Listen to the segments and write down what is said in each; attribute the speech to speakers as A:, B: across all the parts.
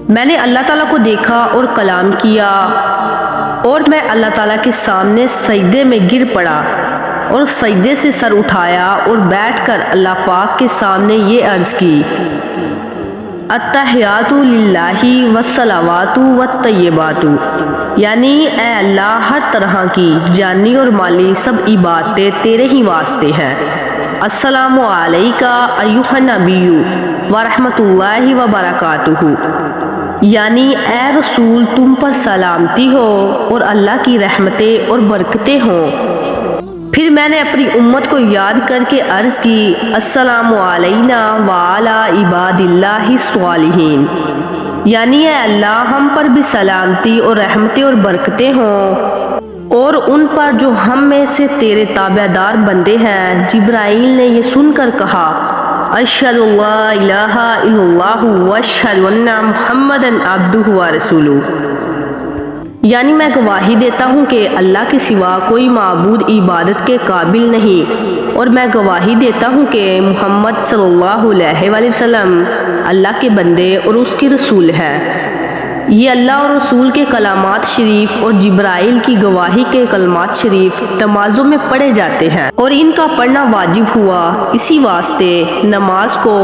A: میں نے اللہ تعالیٰ کو دیکھا اور کلام کیا، اور میں اللہ تعالیٰ کے سامنے سجدے میں گر پڑا اور سجدے سے سر اٹھایا اور بیٹھ کر اللہ پاک کے سامنے یہ عرض کی، التحیات للہ والصلوات والطیبات، یعنی اے اللہ ہر طرح کی جانی اور مالی سب عبادتیں تیرے ہی واسطے ہیں۔ السلام علیکہ ایھا النبی ورحمۃ اللہ وبرکاتہ، یعنی اے رسول تم پر سلامتی ہو اور اللہ کی رحمتیں اور برکتیں ہوں۔ پھر میں نے اپنی امت کو یاد کر کے عرض کی، السلام علینا وعلی عباد اللہ الصالحین، یعنی اے اللہ ہم پر بھی سلامتی اور رحمتیں اور برکتیں ہوں اور ان پر جو ہم میں سے تیرے تابع دار بندے ہیں۔ جبرائیل نے یہ سن کر کہا، اشہد ان لا الہ الا اللہ واشہد ان محمدا عبدہ ورسولہ، یعنی میں گواہی دیتا ہوں کہ اللہ کے سوا کوئی معبود عبادت کے قابل نہیں، اور میں گواہی دیتا ہوں کہ محمد صلی اللہ علیہ وآلہ وسلم اللہ کے بندے اور اس کے رسول ہیں۔ یہ اللہ اور رسول کے کلمات شریف اور جبرائیل کی گواہی کے کلمات شریف نمازوں میں پڑھے جاتے ہیں اور ان کا پڑھنا واجب ہوا، اسی واسطے نماز کو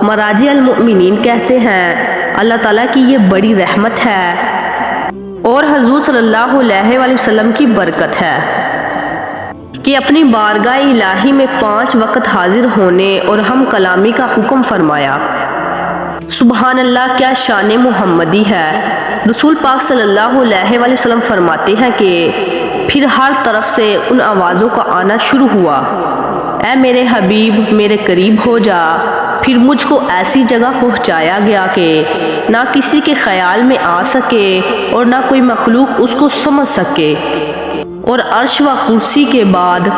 A: مراجع المؤمنین کہتے ہیں۔ اللہ تعالیٰ کی یہ بڑی رحمت ہے اور حضور صلی اللہ علیہ وآلہ وسلم کی برکت ہے کہ اپنی بارگاہ الہی میں 5 وقت حاضر ہونے اور ہم کلامی کا حکم فرمایا۔ سبحان اللہ، کیا شان محمدی ہے۔ رسول پاک صلی اللہ علیہ وآلہ وسلم فرماتے ہیں کہ پھر ہر طرف سے ان آوازوں کا آنا شروع ہوا، اے میرے حبیب میرے قریب ہو جا۔ پھر مجھ کو ایسی جگہ پہنچایا گیا کہ نہ کسی کے خیال میں آ سکے اور نہ کوئی مخلوق اس کو سمجھ سکے، اور عرش و کرسی کے بعد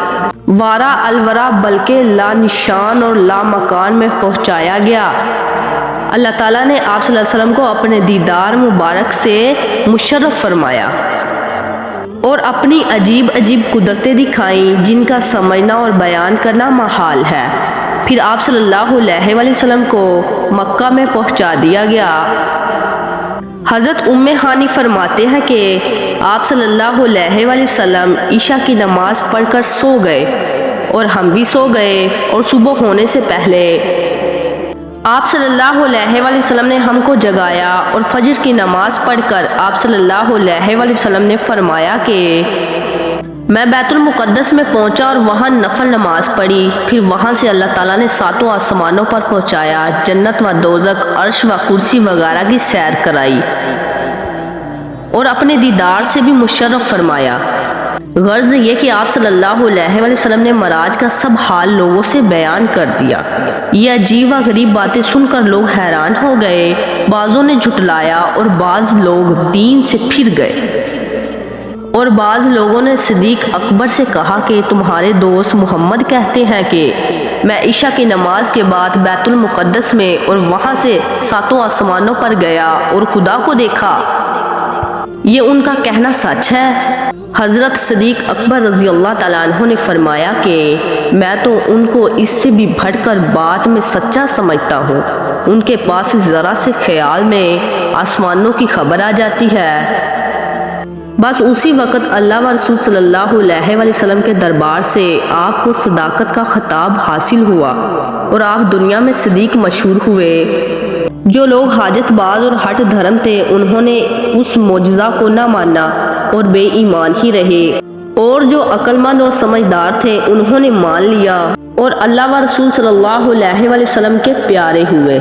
A: وارا الورا بلکہ لا نشان اور لا مکان میں پہنچایا گیا۔ اللہ تعالیٰ نے آپ صلی اللہ علیہ وسلم کو اپنے دیدار مبارک سے مشرف فرمایا اور اپنی عجیب عجیب قدرتیں دکھائیں جن کا سمجھنا اور بیان کرنا محال ہے۔ پھر آپ صلی اللہ علیہ وآلہ وسلم کو مکہ میں پہنچا دیا گیا۔ حضرت ام ہانی فرماتے ہیں کہ آپ صلی اللہ علیہ وآلہ وسلم عشاء کی نماز پڑھ کر سو گئے اور ہم بھی سو گئے، اور صبح ہونے سے پہلے آپ صلی اللہ علیہ وآلہ وسلم نے ہم کو جگایا اور فجر کی نماز پڑھ کر آپ صلی اللہ علیہ وآلہ وسلم نے فرمایا کہ میں بیت المقدس میں پہنچا اور وہاں نفل نماز پڑھی، پھر وہاں سے اللہ تعالیٰ نے 7 آسمانوں پر پہنچایا، جنت و دوزخ، عرش و کرسی وغیرہ کی سیر کرائی اور اپنے دیدار سے بھی مشرف فرمایا۔ غرض یہ کہ آپ صلی اللہ علیہ وآلہ وسلم نے معراج کا سب حال لوگوں سے بیان کر دیا۔ یہ عجیب و غریب باتیں سن کر لوگ حیران ہو گئے، بعضوں نے جھٹلایا اور بعض لوگ دین سے پھر گئے، اور بعض لوگوں نے صدیق اکبر سے کہا کہ تمہارے دوست محمد کہتے ہیں کہ میں عشاء کی نماز کے بعد بیت المقدس میں اور وہاں سے 7 آسمانوں پر گیا اور خدا کو دیکھا، یہ ان کا کہنا سچ ہے؟ حضرت صدیق اکبر رضی اللہ تعالیٰ عنہ نے فرمایا کہ میں تو ان کو اس سے بھی بڑھ کر بات میں سچا سمجھتا ہوں، ان کے پاس ذرا سے خیال میں آسمانوں کی خبر آ جاتی ہے۔ بس اسی وقت اللہ و رسول صلی اللہ علیہ وآلہ وسلم کے دربار سے آپ کو صداقت کا خطاب حاصل ہوا اور آپ دنیا میں صدیق مشہور ہوئے۔ جو لوگ حاجت باز اور ہٹ دھرم تھے انہوں نے اس معجزہ کو نہ مانا اور بے ایمان ہی رہے، اور جو عقل مند اور سمجھدار تھے انہوں نے مان لیا اور اللہ و رسول صلی اللہ علیہ وآلہ وسلم کے پیارے ہوئے۔